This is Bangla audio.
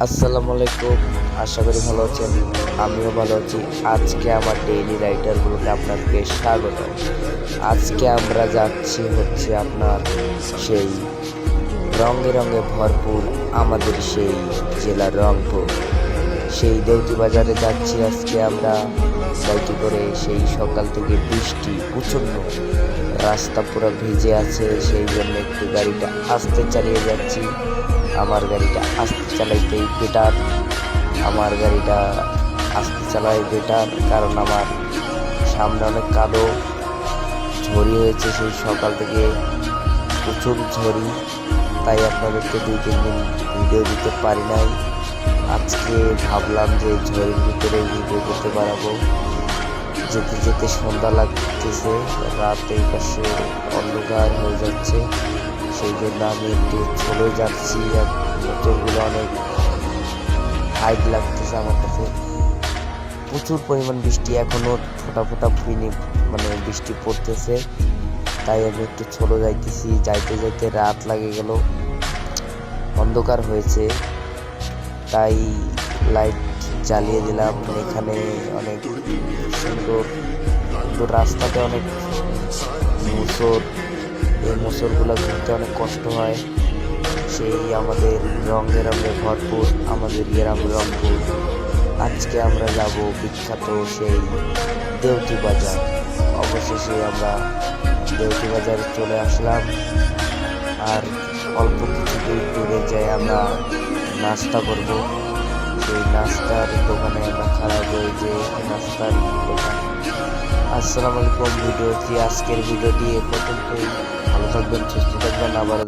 আসসালামু আলাইকুম। আশা করি ভালো আছেন, আমিও ভালো আছি। আজকে আমার ডেইলি রাইটারগুলোকে আপনাকে স্বাগত। আজকে আমরা যাচ্ছি হচ্ছে আপনার সেই রঙে রঙে ভরপুর আমাদের সেই জেলা রংপুর, সেই দেউতি বাজারে যাচ্ছি আজকে আমরা বাইকে করে। সেই সকাল থেকে বৃষ্টি প্রচণ্ড, রাস্তা পুরো ভিজে আছে, সেই জন্য একটু গাড়িটা আস্তে চালিয়ে যাচ্ছি। আমার গাড়িটা আস্তে চালাইতেই বেটার, আমার গাড়িটা আস্তে চালাই বেটার, কারণ আমার সামনে অনেক কাদো, ঝড়ি হয়েছে সেই সকাল থেকে, প্রচুর ঝড়ি, তাই আপনাদেরকে 2-3 দিন ভিডিও দিতে পারি নাই। আজকে ভাবলাম যে ঝড়ের ভিতরে ভিডিও করতে পারবো। যেতে যেতে সন্ধ্যা লাগতেছে, রাত এই পাশে অন্ধকার হয়ে যাচ্ছে, সেই জন্য আমি একটু চলে যাচ্ছি। আর মোটরগুলো অনেক হাইট লাগতেছে আমার কাছে। প্রচুর পরিমাণ বৃষ্টি, এখনো ফোটা ফোটা বৃষ্টি পড়তেছে, তাই আমি একটু চলে যাইতেছি। যাইতে যাইতে রাত লাগে গেল, অন্ধকার হয়েছে, তাই লাইট জ্বালিয়ে দিলাম। এখানে অনেক সুন্দর সুন্দর রাস্তাতে অনেক মুসর, এই মুসরগুলো ঘুরতে অনেক কষ্ট হয়। সেই আমাদের রঙে রঙে ভরপুর আমাদের গ্রাম রংপুর। আজকে আমরা যাব বিখ্যাত সেই দেউতি বাজার। অবশেষে আমরা দেউতি বাজারে চলে আসলাম। আর অল্প কিছু দূর দূরে যাই আমরা নাস্তা করব। সেই নাস্তার দোকানে আমরা খারাপ হয়ে যে নাস্তার দোকান। আসসালামু আলাইকুম। আজকের ভিডিওটি এ পর্যন্তই। ভালো থাকবেন, সুস্থ থাকবেন। আবার